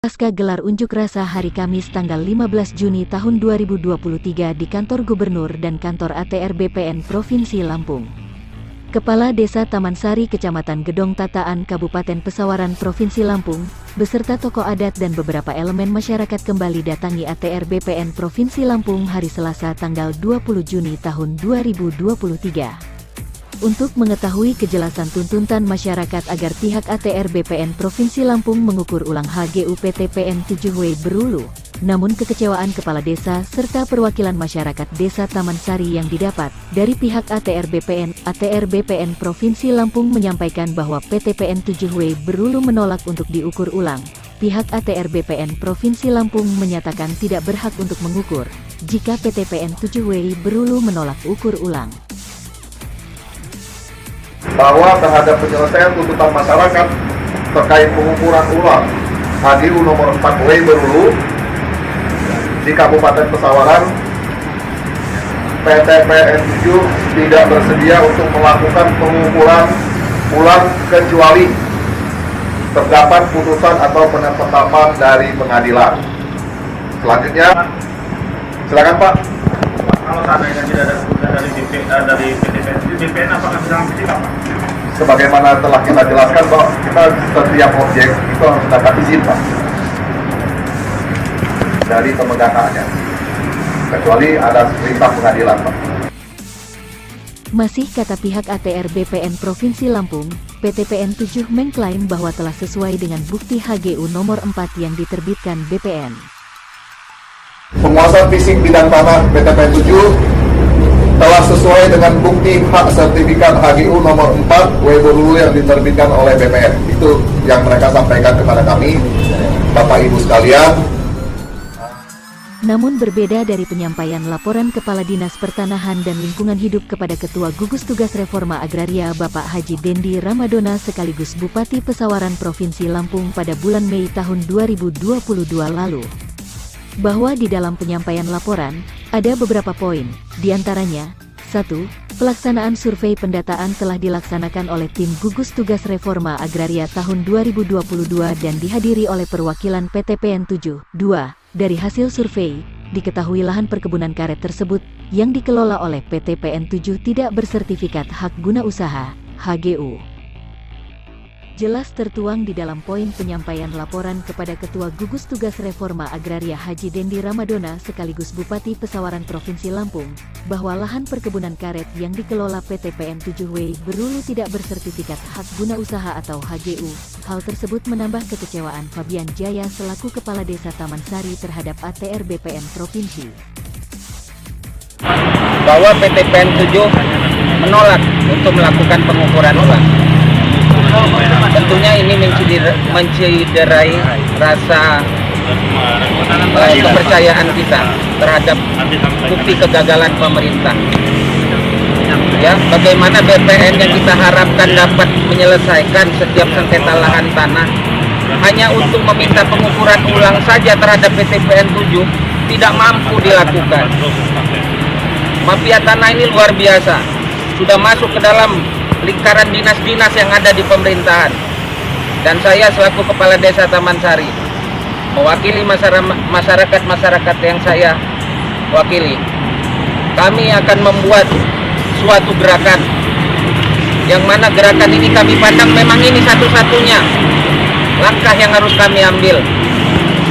Pasca gelar unjuk rasa hari Kamis tanggal 15 Juni tahun 2023 di kantor Gubernur dan kantor ATR BPN Provinsi Lampung. Kepala Desa Taman Sari Kecamatan Gedong Tataan Kabupaten Pesawaran Provinsi Lampung, beserta tokoh adat dan beberapa elemen masyarakat kembali datangi ATR BPN Provinsi Lampung hari Selasa tanggal 20 Juni tahun 2023. Untuk mengetahui kejelasan tuntutan masyarakat agar pihak ATR BPN Provinsi Lampung mengukur ulang HGU PTPN 7W Berulu, namun kekecewaan kepala desa serta perwakilan masyarakat Desa Taman Sari yang didapat dari pihak ATR BPN Provinsi Lampung menyampaikan bahwa PTPN 7W Berulu menolak untuk diukur ulang. Pihak ATR BPN Provinsi Lampung menyatakan tidak berhak untuk mengukur jika PTPN 7W Berulu menolak ukur ulang. Bahwa terhadap penyelesaian tuntutan masyarakat terkait pengukuran ulang HGU nomor 4W Berulu di Kabupaten Pesawaran, PTPN 7 tidak bersedia untuk melakukan pengukuran ulang kecuali terdapat putusan atau penetapan dari pengadilan. Selanjutnya, silakan Pak. Kalau seandainya tidak ada keputusan dari BPN, apakah bisa bersikap, Pak? Sebagaimana telah kita jelaskan bahwa kita setiap objek itu harus mendapat izin, Pak, dari pemegang kecuali ada perintah pengadilan, Pak. Masih kata pihak ATR BPN Provinsi Lampung, PTPN 7 mengklaim bahwa telah sesuai dengan bukti HGU nomor 4 yang diterbitkan BPN. Penguasaan fisik bidang tanah PTPN 7 telah sesuai dengan bukti hak sertifikat HGU nomor 4 W Berulu yang diterbitkan oleh BPN. Itu yang mereka sampaikan kepada kami, Bapak Ibu sekalian. Namun berbeda dari penyampaian laporan Kepala Dinas Pertanahan dan Lingkungan Hidup kepada Ketua Gugus Tugas Reforma Agraria Bapak Haji Dendi Ramadona sekaligus Bupati Pesawaran Provinsi Lampung pada bulan Mei tahun 2022 lalu, bahwa di dalam penyampaian laporan, ada beberapa poin, diantaranya, 1. Pelaksanaan survei pendataan telah dilaksanakan oleh tim Gugus Tugas Reforma Agraria tahun 2022 dan dihadiri oleh perwakilan PTPN 7. 2. Dari hasil survei, diketahui lahan perkebunan karet tersebut, yang dikelola oleh PTPN 7 tidak bersertifikat hak guna usaha, HGU. Jelas tertuang di dalam poin penyampaian laporan kepada Ketua Gugus Tugas Reforma Agraria Haji Dendi Ramadona sekaligus Bupati Pesawaran Provinsi Lampung, bahwa lahan perkebunan karet yang dikelola PTPN 7W Berulu tidak bersertifikat hak guna usaha atau HGU. Hal tersebut menambah kekecewaan Fabian Jaya selaku Kepala Desa Taman Sari terhadap ATR BPN Provinsi. Bahwa PTPN 7 menolak untuk melakukan pengukuran ulang. Tentunya ini menciderai rasa kepercayaan kita terhadap bukti kegagalan pemerintah. Ya, bagaimana BPN yang kita harapkan dapat menyelesaikan setiap sengketa lahan tanah hanya untuk meminta pengukuran ulang saja terhadap PTPN 7 tidak mampu dilakukan. Mafia tanah ini luar biasa, sudah masuk ke dalam lingkaran dinas-dinas yang ada di pemerintahan. Dan saya selaku Kepala Desa Taman Sari, mewakili masyarakat yang saya wakili, kami akan membuat suatu gerakan, yang mana gerakan ini kami pandang memang ini satu-satunya langkah yang harus kami ambil.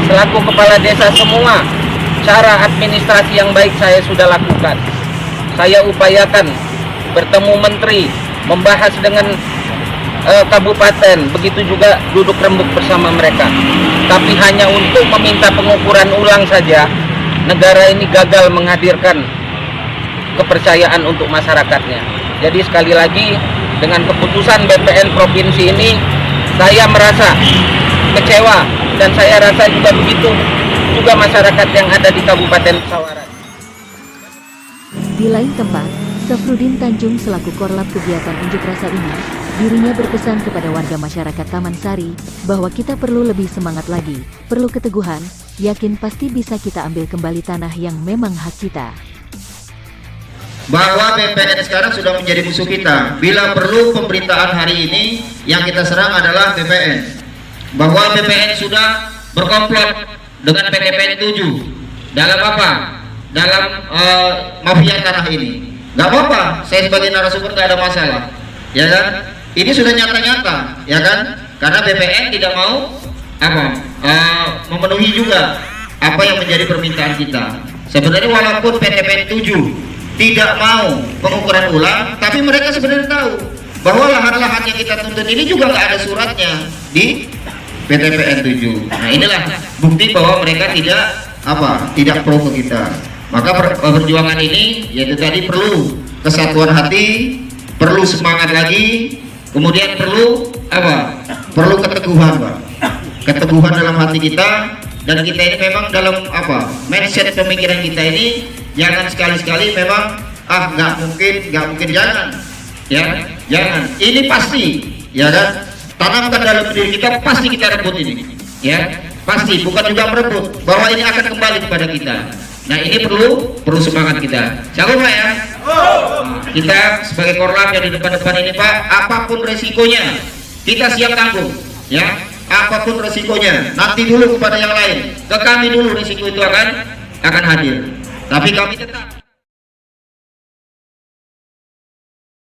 Selaku Kepala Desa, semua cara administrasi yang baik saya sudah lakukan. Saya upayakan bertemu menteri, membahas dengan kabupaten, begitu juga duduk rembuk bersama mereka. Tapi hanya untuk meminta pengukuran ulang saja, negara ini gagal menghadirkan kepercayaan untuk masyarakatnya. Jadi sekali lagi, dengan keputusan BPN Provinsi ini, saya merasa kecewa, dan saya rasa juga begitu juga masyarakat yang ada di Kabupaten Pesawaran. Di lain tempat, Safrudin Tanjung selaku korlap kegiatan unjuk rasa ini, dirinya berpesan kepada warga masyarakat Taman Sari, bahwa kita perlu lebih semangat lagi, perlu keteguhan, yakin pasti bisa kita ambil kembali tanah yang memang hak kita. Bahwa BPN sekarang sudah menjadi musuh kita. Bila perlu pemerintahan hari ini, yang kita serang adalah BPN. Bahwa BPN sudah berkomplot dengan PTPN 7 dalam apa? Dalam mafia tanah ini. Nggak apa-apa, saya sebagai narasumber nggak ada masalah, ya kan? Ini sudah nyata-nyata, ya kan? Karena BPN tidak mau memenuhi juga apa yang menjadi permintaan kita. Sebenarnya walaupun PTPN 7 tidak mau pengukuran ulang, tapi mereka sebenarnya tahu bahwa lahan-lahan yang kita tuntut ini juga nggak ada suratnya di PTPN 7. Nah, inilah bukti bahwa mereka tidak pro ke kita. Maka perjuangan ini yaitu tadi perlu kesatuan hati, perlu semangat lagi, kemudian perlu perlu keteguhan, Pak. Keteguhan dalam hati kita, dan kita ini memang dalam mindset pemikiran kita ini jangan sekali-sekali memang nggak mungkin jangan, ya jangan, ini pasti, ya kan, tanamkan dalam diri kita, pasti kita rebut ini, ya pasti, bukan juga merebut, bahwa ini akan kembali kepada kita. Nah, ini perlu semangat kita. Siapa Pak ya? Kita sebagai korlap yang di depan-depan ini Pak, apapun resikonya kita siap tanggung, ya. Apapun resikonya, nanti dulu kepada yang lain. Ke kami dulu resiko itu akan hadir. Tapi kami tetap